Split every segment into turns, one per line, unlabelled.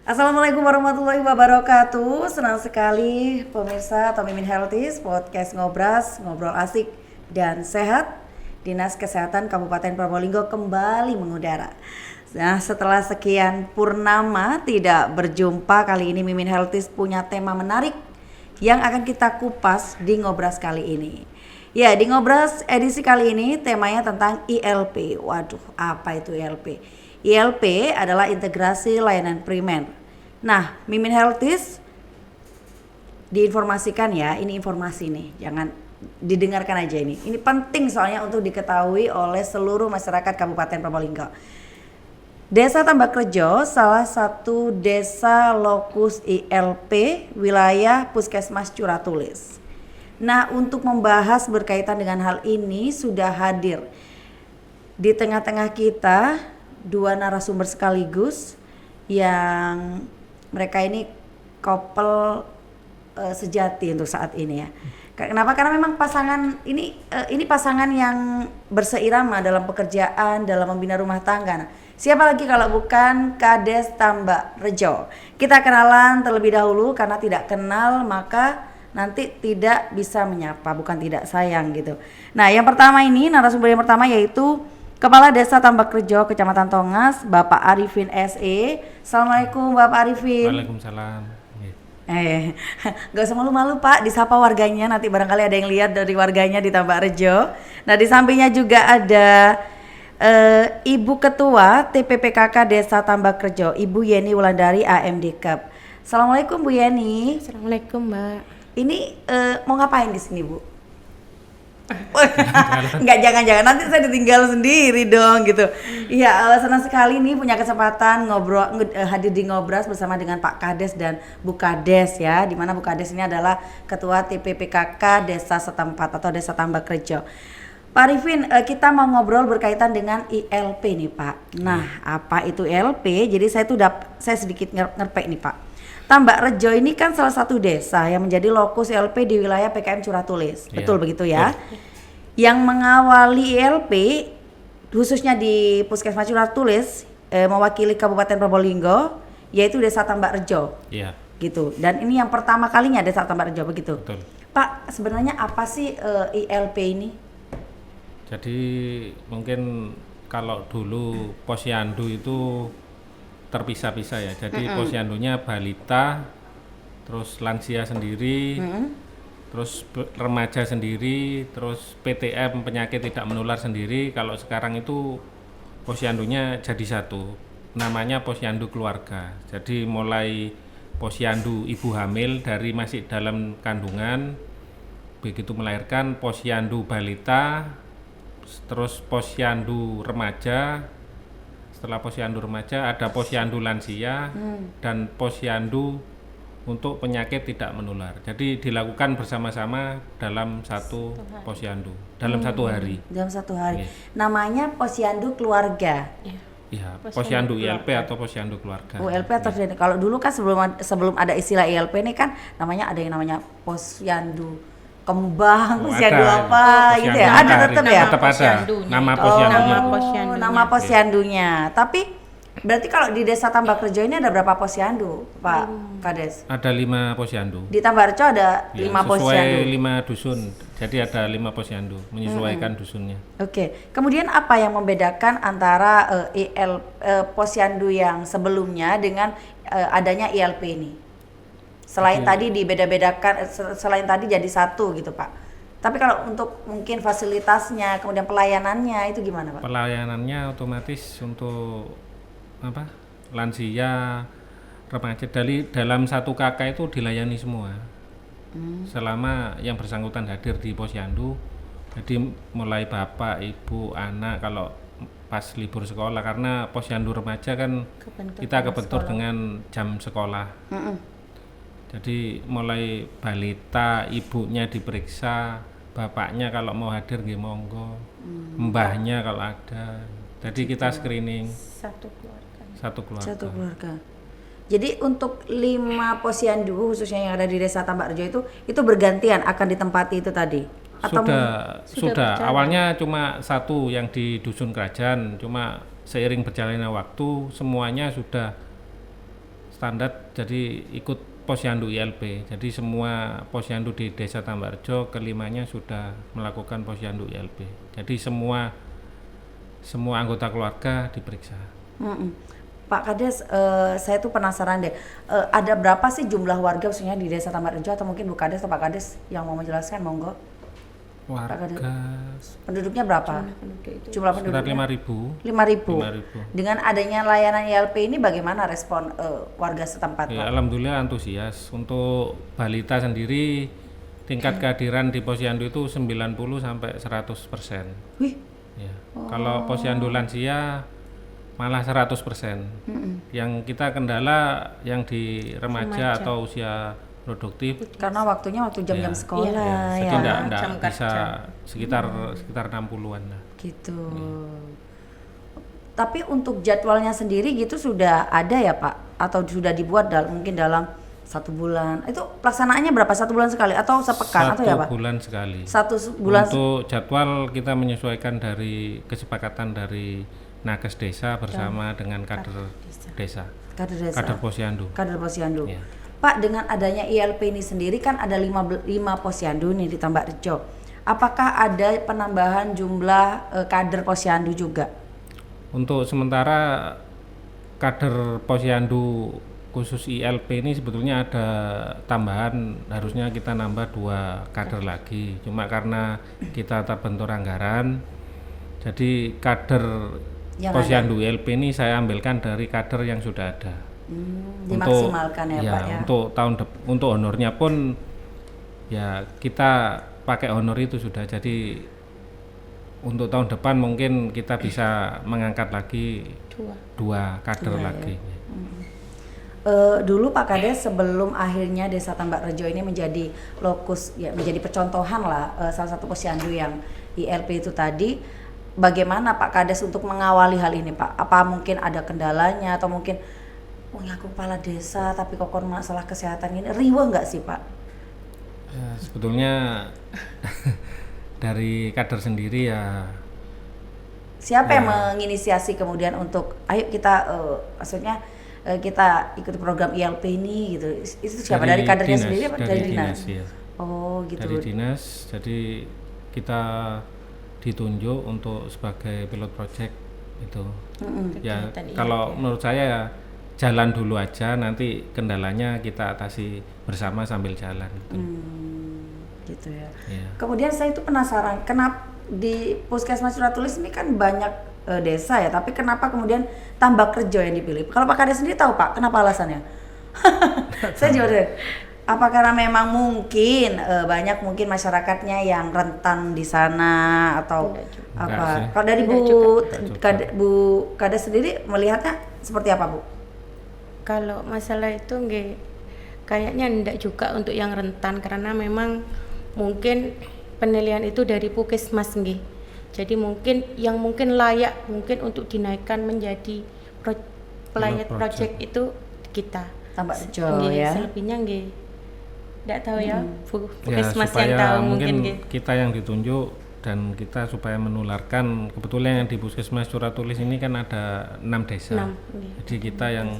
Assalamualaikum warahmatullahi wabarakatuh. Senang sekali pemirsa atau Mimin Healthies podcast Ngobras, ngobrol asik dan sehat. Dinas Kesehatan Kabupaten Probolinggo kembali mengudara. Nah, setelah sekian purnama tidak berjumpa, kali ini Mimin Healthies punya tema menarik yang akan kita kupas di Ngobras kali ini. Ya, di Ngobras edisi kali ini temanya tentang ILP. Waduh, apa itu ILP? ILP adalah integrasi layanan primer. Nah, Mimin Healthies diinformasikan ya, ini informasi nih, jangan didengarkan aja ini. Ini penting soalnya untuk diketahui oleh seluruh masyarakat Kabupaten Probolinggo. Desa Tambakrejo salah satu desa lokus ILP wilayah Puskesmas Curatulis. Nah, untuk membahas berkaitan dengan hal ini sudah hadir di tengah-tengah kita dua narasumber sekaligus yang mereka ini couple sejati untuk saat ini ya. Kenapa? Karena memang pasangan ini pasangan yang berseirama dalam pekerjaan, dalam membina rumah tangga. Nah, siapa lagi kalau bukan Kades Tambakrejo. Kita kenalan terlebih dahulu, karena tidak kenal maka nanti tidak bisa menyapa, bukan tidak sayang gitu. Nah, yang pertama ini narasumber yang pertama yaitu Kepala Desa Tambakrejo, Kecamatan Tongas, Bapak Arifin SE. Assalamualaikum Bapak Arifin.
Waalaikumsalam.
Gak usah malu-malu Pak, disapa warganya, nanti barangkali ada yang lihat dari warganya di Tambakrejo. Nah, di sampingnya juga ada Ibu Ketua TPPKK Desa Tambakrejo, Ibu Yeni Wulandari AMD Cup. Assalamualaikum Bu Yeni.
Assalamualaikum Mbak.
Ini mau ngapain di sini Bu? Enggak, jangan nanti saya ditinggal sendiri dong gitu. Iya, senang sekali nih punya kesempatan hadir di Ngobras bersama dengan Pak Kades dan Bu Kades ya, di mana Bu Kades ini adalah Ketua TPPKK Desa setempat atau Desa Tambakrejo. Pak Arifin, kita mau ngobrol berkaitan dengan ILP nih Pak. Nah, apa itu ILP? Jadi saya sedikit ngerpek nih Pak. Tambakrejo ini kan salah satu desa yang menjadi lokus ILP di wilayah PKM Curatulis. Betul begitu ya? Yang mengawali ILP khususnya di Puskesmas Curatulis mewakili Kabupaten Probolinggo yaitu Desa Tambakrejo.
Iya.
Gitu. Dan ini yang pertama kalinya Desa Tambakrejo begitu.
Betul.
Pak, sebenarnya apa sih ILP ini?
Jadi mungkin kalau dulu posyandu itu terpisah-pisah ya. Jadi posyandunya balita, terus lansia sendiri, terus remaja sendiri, terus PTM penyakit tidak menular sendiri. Kalau sekarang itu posyandunya jadi satu, namanya posyandu keluarga. Jadi mulai posyandu ibu hamil dari masih dalam kandungan, begitu melahirkan posyandu balita, terus posyandu remaja. Setelah posyandu remaja ada posyandu lansia dan posyandu untuk penyakit tidak menular. Jadi dilakukan bersama-sama dalam satu posyandu, dalam satu hari.
Dalam satu hari. Namanya posyandu keluarga.
Iya, posyandu ILP atau posyandu keluarga.
ILP atau kalau dulu kan sebelum ada istilah ILP ini kan ada yang namanya posyandu kembang, posyandu apa gitu ya, ada tetap ya.
Tetap ada nama posyandunya.
Nama posyandunya. Tapi berarti kalau di Desa Tambakrejo ini ada berapa posyandu, Pak Kades?
Ada 5 posyandu.
Di Tambakrejo ada 5 posyandu.
Sesuai 5 dusun. Jadi ada 5 posyandu, menyesuaikan dusunnya.
Oke. Kemudian apa yang membedakan antara posyandu yang sebelumnya dengan adanya ILP ini? Selain tadi dibeda-bedakan, selain tadi jadi satu gitu Pak. Tapi kalau untuk mungkin fasilitasnya, kemudian pelayanannya itu gimana Pak?
Pelayanannya otomatis untuk lansia, remaja dalam satu KK itu dilayani semua. Selama yang bersangkutan hadir di posyandu. Jadi mulai bapak, ibu, anak kalau pas libur sekolah, karena posyandu remaja kan kita kebentur dengan jam sekolah. Jadi mulai balita, ibunya diperiksa, bapaknya kalau mau hadir nggih monggo, mbahnya kalau ada. Jadi kita screening satu keluarga. Jadi untuk 5 posyandu khususnya yang ada di Desa Tambakrejo itu bergantian akan ditempati itu tadi? Atau sudah. Awalnya cuma satu yang di Dusun Kerajaan, cuma seiring berjalannya waktu semuanya sudah standar, jadi ikut Posyandu ILP. Jadi semua posyandu di Desa Tambakrejo kelimanya sudah melakukan Posyandu ILP. Jadi semua anggota keluarga diperiksa.
Mm-mm. Pak Kades, saya tuh penasaran deh, ada berapa sih jumlah warga khususnya di Desa Tambakrejo, atau mungkin Bu Kades atau Pak Kades yang mau menjelaskan, monggo.
Warga
Penduduknya berapa? Jumlah
sekitar
penduduknya?
5.000.
5.000. Dengan adanya layanan ILP ini bagaimana respon warga setempat,
Ya,
Pak?
alhamdulillah antusias. Untuk balita sendiri tingkat kehadiran di posyandu itu 90 sampai 100%.
Wih,
Ya. Kalau posyandu lansia malah 100%. Yang kita kendala yang di remaja atau usia produktif,
karena waktunya waktu jam-jam
Ya.
sekolah
jadi
ya.
enggak
jam
bisa
kerja.
sekitar 60-an lah.
Gitu. Tapi untuk jadwalnya sendiri gitu sudah ada ya Pak? Atau sudah dibuat mungkin dalam 1 bulan? Itu pelaksanaannya berapa? 1 bulan sekali atau sepekan atau ya Pak?
1 bulan sekali.
1 bulan.
Untuk jadwal kita menyesuaikan dari kesepakatan dari nakes desa bersama dengan kader desa,
Kader desa.
kader posyandu.
Kader posyandu.
Ya.
Pak, dengan adanya ILP ini sendiri kan ada 5 posyandu nih di Tambakrejo. Apakah ada penambahan jumlah kader posyandu juga?
Untuk sementara kader posyandu khusus ILP ini sebetulnya ada tambahan, harusnya kita nambah 2 kader lagi. Cuma karena kita terbentur anggaran, jadi kader
Yang
posyandu ILP ini saya ambilkan dari kader yang sudah ada.
Dimaksimalkan ya Pak ya.
Untuk honornya pun ya kita pakai honor itu sudah. Jadi untuk tahun depan mungkin kita bisa mengangkat lagi 2 kader lagi.
Dulu Pak Kades sebelum akhirnya Desa Tambakrejo ini menjadi lokus ya, menjadi percontohan lah salah satu posyandu yang ILP itu tadi, bagaimana Pak Kades untuk mengawali hal ini Pak? Apa mungkin ada kendalanya atau mungkin aku kepala desa tapi kok masalah kesehatan ini riweh nggak sih Pak?
Ya, sebetulnya dari kader sendiri ya.
Siapa yang menginisiasi kemudian untuk ayo kita maksudnya kita ikut program ILP ini gitu? Itu siapa, dari kadernya
dinas,
sendiri apa dari dinas?
Ya.
Oh gitu.
Dari dinas, jadi kita ditunjuk untuk sebagai pilot project itu. Ya kalau menurut saya ya jalan dulu aja, nanti kendalanya kita atasi bersama sambil jalan gitu.
Gitu ya.
Ya.
Kemudian saya itu penasaran, kenapa di Puskesmas Suratulis ini kan banyak desa ya, tapi kenapa kemudian Tambakrejo yang dipilih? Kalau Pak Kades sendiri tahu Pak, kenapa alasannya? Saya juga deh. Apa karena memang mungkin banyak mungkin masyarakatnya yang rentan di sana atau apa? Kalau dari Bu Kades sendiri melihatnya seperti apa Bu?
Kalau masalah itu kayaknya enggak juga untuk yang rentan, karena memang mungkin penilaian itu dari Puskesmas nggih. Jadi mungkin yang mungkin layak mungkin untuk dinaikkan menjadi pilot project itu kita.
Tambakrejo ya.
Selebihnya nggih. Enggak tahu ya,
Ya,
Puskesmas yang
supaya
tahu
mungkin
nggih.
kita yang ditunjuk dan kita supaya menularkan. Kebetulan yang di Puskesmas Suratulis ini kan ada 6 desa.
6,
Jadi kita yang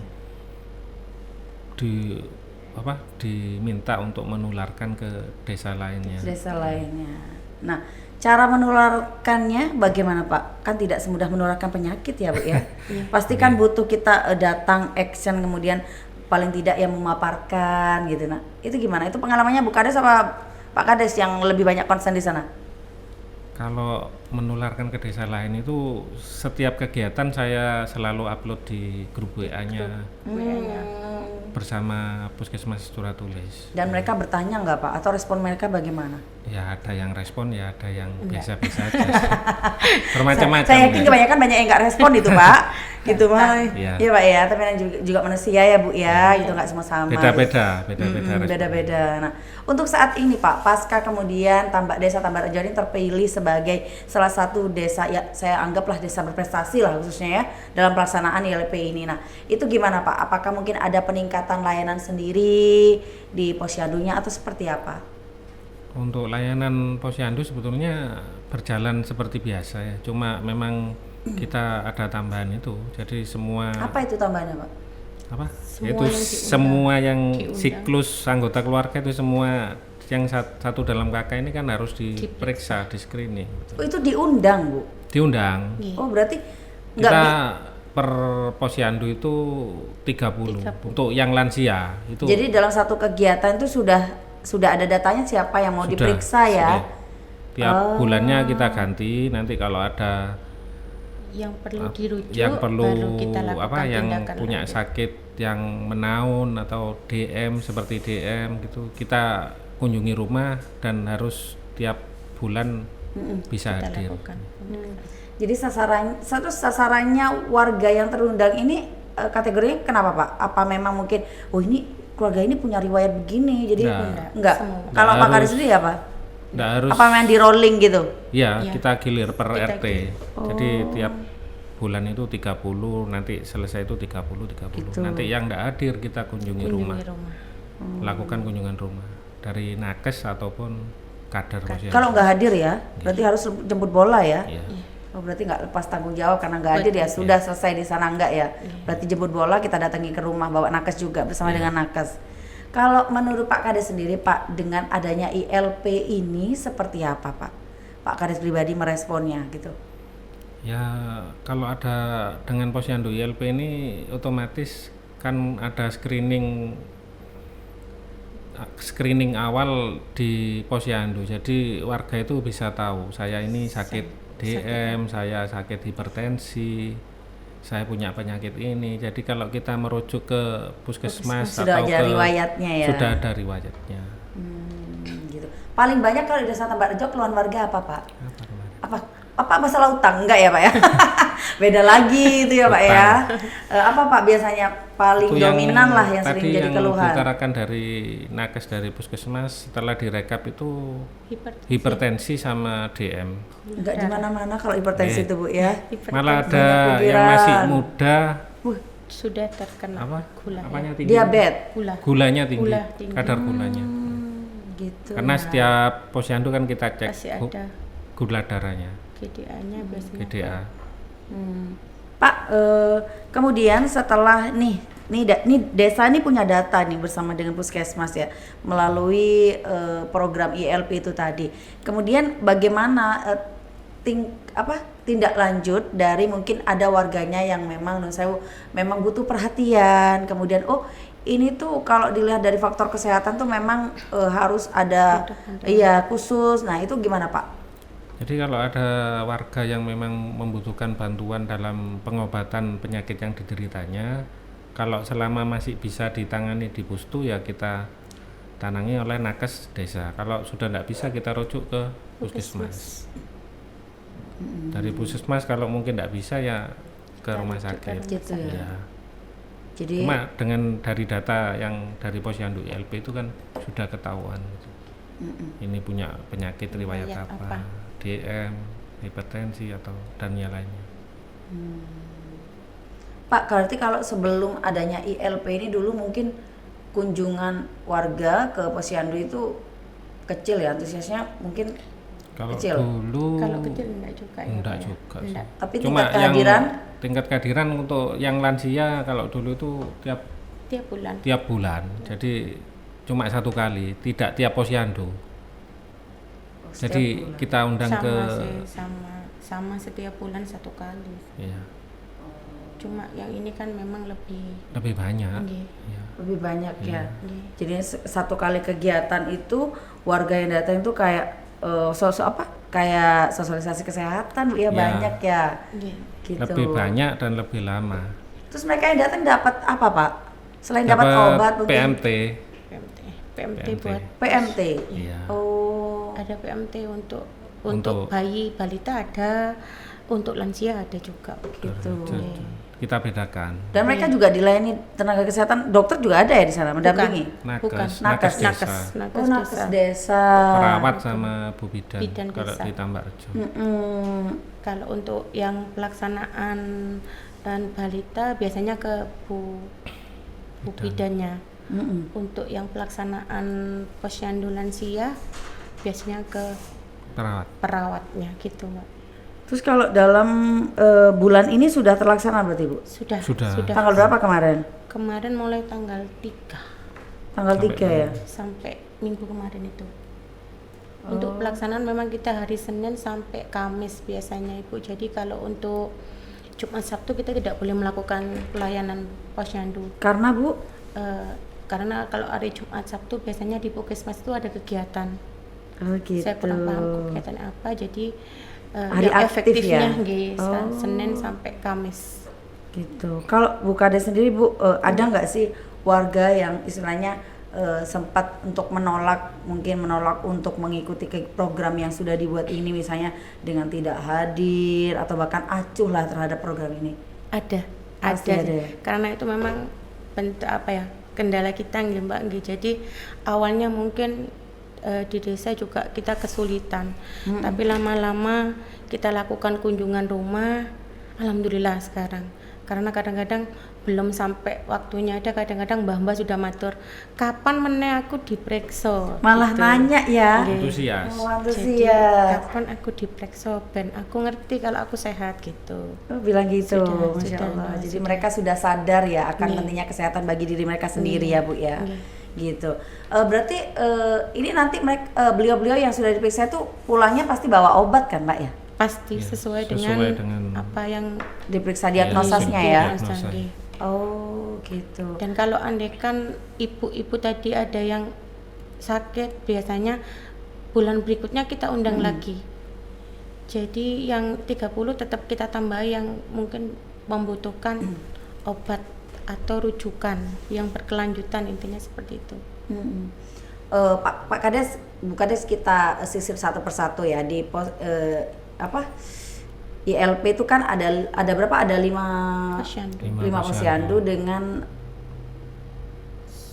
diminta untuk menularkan ke desa lainnya.
Desa lainnya. Nah, cara menularkannya bagaimana Pak? Kan tidak semudah menularkan penyakit ya Bu ya. Pasti kan butuh kita datang action kemudian paling tidak yang memaparkan gitu. Nah, itu gimana? Itu pengalamannya Bu Kades apa Pak Kades yang lebih banyak concern di sana?
Kalau menularkan ke desa lain itu setiap kegiatan saya selalu upload di grup WA-nya bersama Puskesmas Suratulis.
Dan mereka bertanya nggak Pak? Atau respon mereka bagaimana?
Ya ada yang respon, ya ada yang biasa-biasa aja. Bermacam-macam.
Saya yakin kebanyakan banyak yang nggak respon itu Pak. Gitu mah.
Iya.
Iya Pak ya, tapi kan juga manusia ya Bu ya, gitu nggak semua sama.
Beda-beda respon.
Beda-beda. Nah, untuk saat ini Pak, pasca kemudian Desa Tambakrejo ini terpilih sebagai salah satu desa ya, saya anggaplah desa berprestasi lah khususnya ya dalam pelaksanaan ILP ini. Nah, itu gimana Pak? Apakah mungkin ada peningkatan layanan sendiri di posyandunya atau seperti apa?
Untuk layanan posyandu sebetulnya berjalan seperti biasa ya. Cuma memang kita ada tambahan itu. Jadi semua
Apa itu tambahannya Pak?
apa?
Semua
Yaitu
yang diundang.
semua yang
Diundang.
siklus anggota keluarga itu semua yang satu dalam kakak ini kan harus diperiksa, di screening.
Oh, itu diundang, Bu.
Diundang.
Nggih.
Oh, berarti nggak
Kita per posyandu itu 30 untuk yang lansia itu.
jadi dalam satu kegiatan itu sudah ada datanya siapa yang mau
Sudah,
diperiksa ya.
sudah. Tiap bulannya kita ganti, nanti kalau ada
yang perlu dirujuk
yang perlu
baru kita lakukan
yang
tindakan
punya
lanjut.
sakit yang menaun atau DM seperti DM gitu, kita kunjungi rumah dan harus tiap bulan bisa
Kita
hadir.
lakukan.
Jadi sasarannya warga yang terundang ini kategorinya kenapa, Pak? Apa memang mungkin oh ini keluarga ini punya riwayat begini jadi
Nggak.
enggak.
Semua.
Kalau
Nggak
Pak Kades
harus.
sendiri apa?
Nggak harus.
Apa memang di rolling gitu?
Ya,
Iya.
kita gilir per
Kita
RT. Jadi tiap bulan itu 30, nanti selesai itu 30.
Gitu.
Nanti yang nggak hadir kita kunjungi rumah.
Kunjungi rumah.
Lakukan kunjungan rumah dari nakes ataupun kader posyandu.
Kalau nggak hadir ya, berarti harus jemput bola ya.
Iya.
Oh, berarti nggak lepas tanggung jawab karena nggak hadir ya, sudah selesai di sana enggak ya. Berarti jemput bola kita datangi ke rumah bawa nakes juga bersama dengan nakes. Kalau menurut Pak Kades sendiri, Pak, dengan adanya ILP ini seperti apa, Pak? Pak Kades pribadi meresponnya gitu.
Ya, kalau ada dengan posyandu ILP ini otomatis kan ada screening awal di posyandu. Jadi warga itu bisa tahu saya ini sakit DM, saya sakit hipertensi, saya punya penyakit ini. Jadi kalau kita merujuk ke puskesmas
Sudah
atau
ada
ke
riwayatnya ya.
sudah ada riwayatnya.
Gitu. Paling banyak kalau di Desa Tambak Rejo keluhan warga apa, Pak?
Apa namanya?
Apa masalah utang? Enggak ya, Pak ya? Beda lagi itu ya, Pak ya. Apa Pak biasanya paling
Itu yang
dominan lah yang sering
tadi
jadi
yang
keluhan?
diutarakan dari nakes dari puskesmas setelah direkap itu
Hipertensi.
hipertensi sama DM.
Enggak di mana-mana kalau hipertensi itu, Bu ya.
Malah ada
Banyak
yang masih
pikiran.
muda
Sudah terkena
apa?
gula.
Apanya
Ya.
tinggi?
Diabetes.
Gula.
Gulanya tinggi.
Gula tinggi.
Kadar gulanya.
Gitu.
Karena setiap posyandu kan kita cek
Pasti ada
gula darahnya,
GDA-nya biasanya.
GDA.
Pak, kemudian setelah nih desa ini punya data nih bersama dengan puskesmas ya melalui program ILP itu tadi. Kemudian bagaimana tindak lanjut dari mungkin ada warganya yang memang memang butuh perhatian. Kemudian ini tuh kalau dilihat dari faktor kesehatan tuh memang harus ada khusus. Nah, itu gimana, Pak?
Jadi kalau ada warga yang memang membutuhkan bantuan dalam pengobatan penyakit yang dideritanya, kalau selama masih bisa ditangani di pustu ya kita tanangi oleh nakes desa. Kalau sudah tidak bisa kita rujuk ke puskesmas. Dari puskesmas kalau mungkin tidak bisa ya ke rumah sakit.
Gitu ya.
Ya.
Jadi
Cuma dengan dari data yang dari posyandu ILP itu kan sudah ketahuan. Ini punya penyakit riwayat
Riwayat
apa?
apa?
DM, hipertensi atau dan yang lainnya.
Pak, berarti kalau sebelum adanya ILP ini dulu mungkin kunjungan warga ke posyandu itu kecil ya, antusiasnya mungkin
Kalau
kecil.
dulu
Kalau kecil enggak juga ya.
enggak
Pak, ya?
juga sih.
Enggak.
Tapi
Cuma
tingkat kehadiran
tingkat kehadiran untuk yang lansia kalau dulu itu
Tiap bulan.
tiap bulan. Jadi cuma satu kali, tidak tiap posyandu.
setiap
Jadi
bulan.
kita undang
Sama
ke
sih, sama setiap bulan satu kali.
ya,
Cuma yang ini kan memang
lebih banyak.
Nggih.
Ya.
lebih banyak ya.
Nggih.
Jadi satu kali kegiatan itu warga yang datang itu kayak kayak sosialisasi kesehatan, Bu ya,
Ya.
banyak ya.
Nggih.
Gitu.
Lebih banyak dan lebih lama.
Terus mereka yang datang dapat apa, Pak? Selain dapat obat mungkin
PMT.
PMT
PMT.
buat
PMT.
Iya.
Oh.
ada PMT untuk
Untuk-
bayi balita ada, untuk lansia ada juga.
Gitu.
Jadi, kita bedakan.
Dan mereka juga dilayani tenaga kesehatan, dokter juga ada ya di sana mendampingi.
Bukan.
Nakes,
Nakes.
desa.
Nakes
Oh, nakes
desa.
desa.
Perawat sama Bu Bidan,
Bidan
kalau
desa.
di Tambak Rejo.
Kalau untuk yang pelaksanaan dan balita biasanya ke Bu bidannya. Untuk yang pelaksanaan posyandu lansia biasanya ke
Perawat.
perawatnya gitu, Mbak.
Terus kalau dalam bulan ini sudah terlaksana berarti Bu?
Sudah.
Tanggal berapa kemarin?
Kemarin mulai tanggal 3
Tanggal 3 ya?
sampai minggu kemarin itu. Untuk pelaksanaan memang kita hari Senin sampai Kamis biasanya Ibu. Jadi kalau untuk Jumat Sabtu kita tidak boleh melakukan pelayanan posyandu.
Karena Bu?
Karena kalau hari Jumat Sabtu biasanya di Puskesmas itu ada kegiatan.
Oh gitu.
Saya kurang paham kegiatan apa. Jadi
Hari
yang
aktif
efektifnya
ya?
nggih, Senin sampai Kamis.
Gitu. Kalau Bu Kades sendiri Bu, ada nggak sih warga yang istilahnya sempat untuk menolak untuk mengikuti program yang sudah dibuat ini, misalnya dengan tidak hadir atau bahkan acuh lah terhadap program ini?
Ada
ya?
Karena itu memang bentuk kendala kita nggih Mbak nggih. Jadi awalnya mungkin di desa juga kita kesulitan, tapi lama-lama kita lakukan kunjungan rumah, alhamdulillah sekarang. Karena kadang-kadang belum sampai waktunya, ada kadang-kadang mbah-mbah sudah matur, kapan meneh aku diperiksa,
Malah
gitu.
nanya ya.
Antusias.
Oh,
Jadi
antusias.
kapan aku diperiksa ben aku ngerti kalau aku sehat gitu.
Oh, bilang gitu,
Sudah,
Masya
sudah,
Allah.
Mbak,
Jadi
sudah.
mereka sudah sadar ya akan
Iya.
pentingnya kesehatan bagi diri mereka sendiri ya Bu ya.
Iya.
Gitu. Berarti ini nanti mereka beliau-beliau yang sudah diperiksa itu pulangnya pasti bawa obat kan Mbak ya?
Pasti
Iya,
sesuai
sesuai
dengan
dengan
apa yang
Diperiksa
Iya,
diagnosasnya
iya.
ya.
Diagnosa.
nggih.
Oh gitu.
Dan kalau andaikan ibu-ibu tadi ada yang sakit, biasanya bulan berikutnya kita undang lagi. Jadi yang 30 tetap kita tambah yang mungkin membutuhkan obat atau rujukan yang berkelanjutan, intinya seperti itu.
Pak Kades, Bu Kades kita sisir satu persatu ya di ILP itu kan ada berapa? Ada 5
Posyandu.
5 posyandu dengan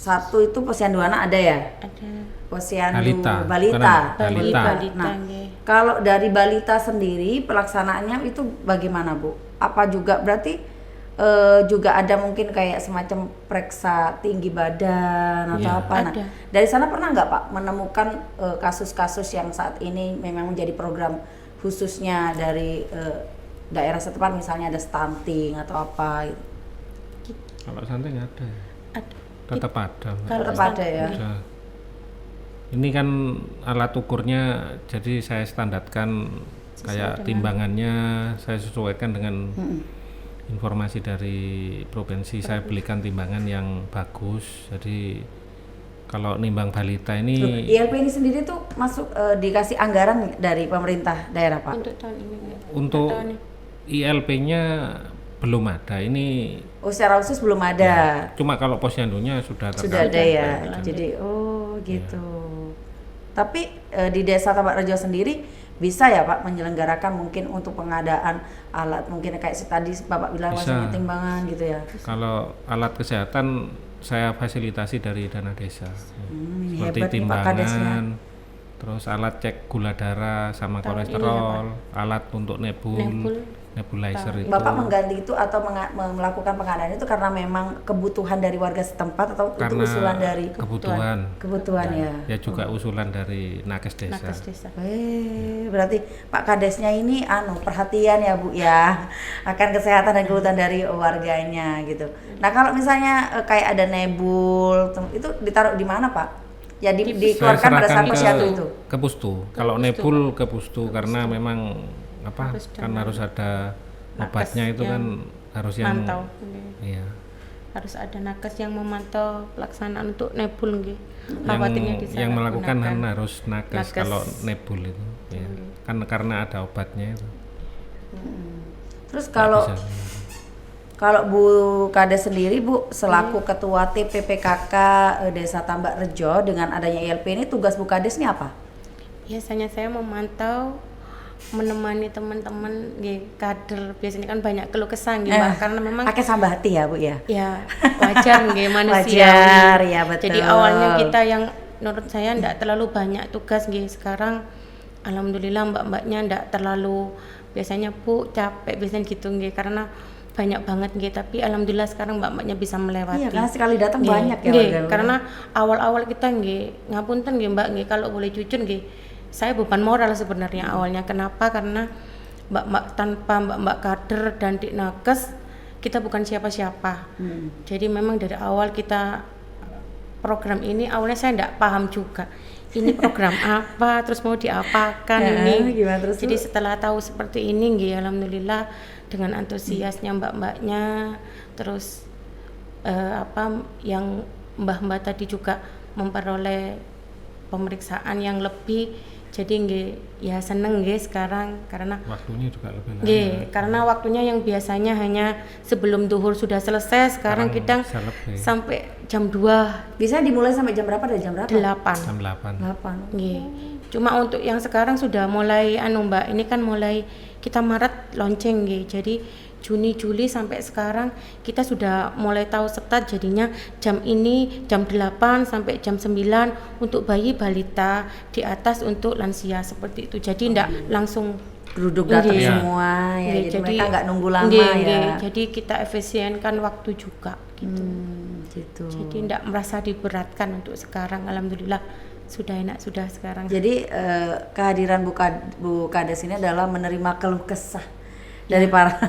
satu itu posyandu anak ada ya?
Ada
Posyandu
Balita.
balita.
Balita.
balita
Nah,
nggih.
kalau dari balita sendiri pelaksanaannya itu bagaimana Bu? Apa juga berarti juga ada mungkin kayak semacam periksa tinggi badan atau
Iya.
apa? Nah,
Ada.
dari sana pernah nggak Pak menemukan kasus-kasus yang saat ini memang menjadi program khususnya dari daerah setempat, misalnya ada stunting atau apa?
Kalau santai nggak ada.
Ada.
Tetap ada. Mbak.
Kalau
Tetap ada ya.
Ada. Ini kan alat ukurnya, jadi saya standarkan kayak timbangannya saya sesuaikan dengan informasi dari provinsi. Saya belikan timbangan yang bagus. Jadi kalau nimbang balita ini
ILP ini sendiri tuh masuk dikasih anggaran dari pemerintah daerah Pak?
Untuk tahun ini nggih.
untuk
Tahun ini.
ILP-nya belum ada. Ini
Oh, secara khusus belum ada.
cuma kalau posyandunya sudah
Sudah ada
terkait.
ya. Jadi gitu. Tapi di Desa Tambak Rejo sendiri bisa ya Pak menyelenggarakan mungkin untuk pengadaan alat, mungkin kayak tadi Bapak bilang
Bisa.
maksudnya timbangan gitu ya.
Kalau alat kesehatan saya fasilitasi dari dana desa.
Ini
Seperti
hebat nih Pak Kadesnya.
timbangan, terus alat cek gula darah sama
Tahun ini ya,
kolesterol, alat untuk nebulizer itu.
Bapak mengganti itu atau melakukan pengadaan itu karena memang kebutuhan dari warga setempat atau itu
Karena
usulan dari
kebutuhan
ya?
ya juga usulan dari nakes desa.
Nakes desa.
Berarti Pak Kadesnya ini perhatian ya Bu ya akan kesehatan dan kebutuhan dari warganya gitu. Nah kalau misalnya kayak ada nebul itu ditaruh di mana Pak? Ya
Saya
dikeluarkan pada saat
serahkan
posyandu itu.
ke pustu. Kalau nebul ke pustu karena memang
Harus
kan
dengan
harus ada
nakes
obatnya itu kan
yang
harus yang
mantau.
iya.
Harus ada nakes yang memantau pelaksanaan untuk nebul nggih.
Yang,
Khawatirnya
yang melakukan kan
disalahgunakan.
harus nakes,
Nakes.
kalau nebul itu ya. Kan karena ada obatnya itu.
Terus
Nggak
kalau
bisa.
kalau Bu Kades sendiri Bu selaku ketua TPPKK Desa Tambak Rejo dengan adanya ILP ini, tugas Bu Kades ini apa?
Biasanya saya memantau, menemani teman-teman nggih, kader. Biasanya kan banyak keluh kesah nggih Mbak, karena memang
pakai sambah hati ya Bu ya.
ya wajar nggih manusia.
Wajar, ya, betul.
Jadi awalnya kita yang menurut saya enggak terlalu banyak tugas nggih. Sekarang alhamdulillah mbak-mbaknya enggak terlalu, biasanya Bu capek biasanya gitu nggih, karena banyak banget nggih, tapi alhamdulillah sekarang mbak-mbaknya bisa melewati.
Iya, karena sekali datang
Nggih,
banyak ya
nggih,
warga.
karena awal-awal kita nggih, ngapunten nggih Mbak nggih, kalau boleh jujur nggih, saya beban moral sebenarnya awalnya. Kenapa? Karena mbak-mbak tanpa mbak-mbak kader dan Diknakes kita bukan siapa-siapa. Jadi memang dari awal kita program ini awalnya saya enggak paham juga. Ini program apa, terus mau diapakan ini.
Gimana terus,
Jadi
Bu?
setelah tahu seperti ini nggih alhamdulillah dengan antusiasnya mbak-mbaknya, terus yang mbah-mbah tadi juga memperoleh pemeriksaan yang lebih. Jadi nggih ya seneng nggih sekarang karena
Waktunya juga lebih lama.
nggih, karena waktunya yang biasanya hanya sebelum duhur sudah selesai, sekarang kita
bisa lebih.
sampai jam 2,
Bisa dimulai sampai jam berapa dari jam berapa?
8.
Jam 8.
8.
Nggih. Cuma untuk yang sekarang sudah mulai Mbak, ini kan mulai kita Maret lonceng nggih. Jadi Juni, Juli sampai sekarang kita sudah mulai tahu setat, jadinya jam ini jam 8 sampai jam 9 untuk bayi balita, di atas untuk lansia seperti itu. Jadi enggak langsung
Duduk datang
Nggih.
semua ya.
Nggih,
Jadi mereka nggak nunggu lama
nggih,
ya.
nggih. Jadi kita efisienkan waktu juga gitu.
Gitu.
Jadi enggak merasa diberatkan untuk sekarang, alhamdulillah sudah enak sudah sekarang.
Jadi kehadiran Bu Kades ini adalah menerima keluh kesah dari para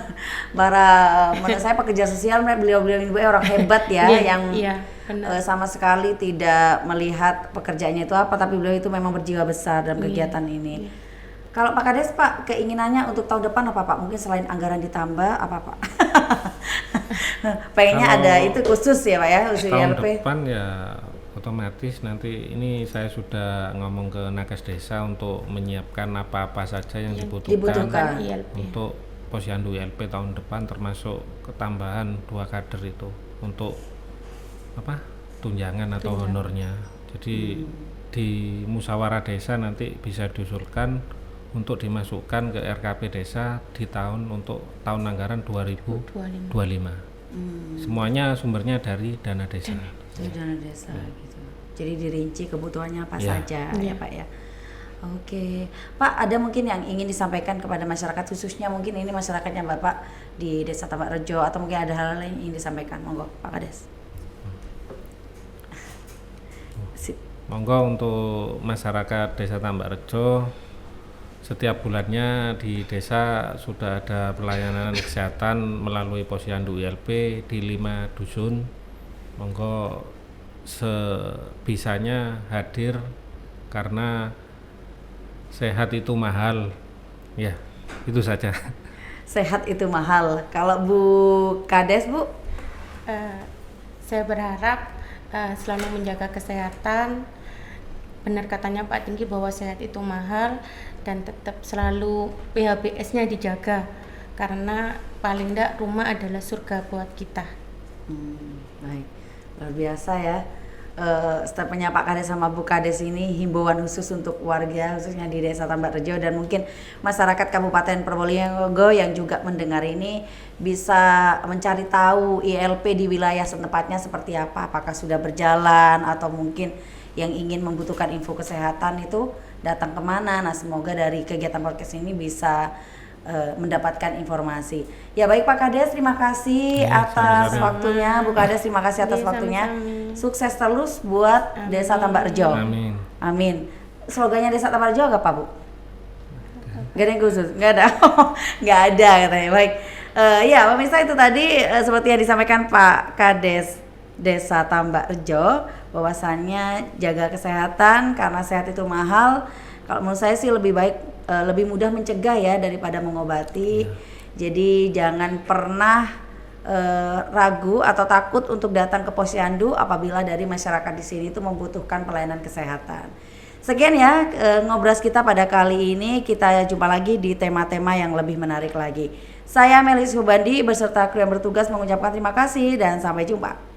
menurut saya pekerja sosial. Beliau-beliau ini orang hebat ya,
Iya,
yang
iya, benar.
sama sekali tidak melihat pekerjaannya itu apa, tapi beliau itu memang berjiwa besar dalam kegiatan ini. Kalau Pak Kades, Pak, keinginannya untuk tahun depan apa, Pak? Mungkin selain anggaran ditambah apa, Pak? Pengennya
Kalau
ada itu khusus ya, Pak ya, khusus
Tahun
ILP.
depan ya otomatis nanti ini saya sudah ngomong ke Nakes Desa untuk menyiapkan apa-apa saja yang
dibutuhkan.
ILP.
untuk Posyandu ILP tahun depan, termasuk ketambahan 2 kader itu untuk tunjangan atau honornya. Jadi di musyawarah desa nanti bisa diusulkan untuk dimasukkan ke RKP desa di untuk tahun anggaran 2025. Semuanya sumbernya dari dana desa.
Dari dana desa gitu. Jadi dirinci kebutuhannya apa
Ya.
saja ya Pak ya. Oke, Pak, ada mungkin yang ingin disampaikan kepada masyarakat, khususnya mungkin ini masyarakatnya Bapak di Desa Tambak Rejo, atau mungkin ada hal lain yang ingin disampaikan, monggo Pak Kades. Sip.
Monggo untuk masyarakat Desa Tambak Rejo, setiap bulannya di desa sudah ada pelayanan kesehatan melalui Posyandu ILP di 5 dusun. Monggo sebisanya hadir karena sehat itu mahal. Ya, itu saja.
Sehat itu mahal. Kalau Bu Kades, Bu?
Saya berharap selalu menjaga kesehatan. Benar katanya Pak Tinggi bahwa sehat itu mahal, dan tetap selalu PHBS-nya dijaga karena paling enggak rumah adalah surga buat kita.
Baik, luar biasa ya. Statementnya Pak Kades sama Bu Kades ini himbauan khusus untuk warga khususnya di Desa Tambak Rejo, dan mungkin masyarakat Kabupaten Probolinggo yang juga mendengar ini bisa mencari tahu ILP di wilayah setempatnya seperti apa, apakah sudah berjalan atau mungkin yang ingin membutuhkan info kesehatan itu datang kemana. Nah, semoga dari kegiatan podcast ini bisa mendapatkan informasi. Ya baik Pak Kades, terima kasih atas
sama-sama.
waktunya. Bu Kades, terima kasih atas
Iya,
waktunya.
sama-sama.
Sukses terus buat Desa Tambak Rejo.
Amin.
Amin. Slogannya Desa Tambak Rejo apa Pak, Bu? Gak ada yang khusus? Gak ada? Gak ada katanya. Baik. Ya pemirsa, itu tadi seperti yang disampaikan Pak Kades Desa Tambak Rejo, bahwasannya jaga kesehatan karena sehat itu mahal. Kalau menurut saya sih lebih baik, lebih mudah mencegah ya daripada mengobati. Jadi jangan pernah ragu atau takut untuk datang ke Posyandu apabila dari masyarakat di sini itu membutuhkan pelayanan kesehatan. Sekian ya ngobras kita pada kali ini. Kita jumpa lagi di tema-tema yang lebih menarik lagi. Saya Melis Hubandi beserta kru yang bertugas mengucapkan terima kasih dan sampai jumpa.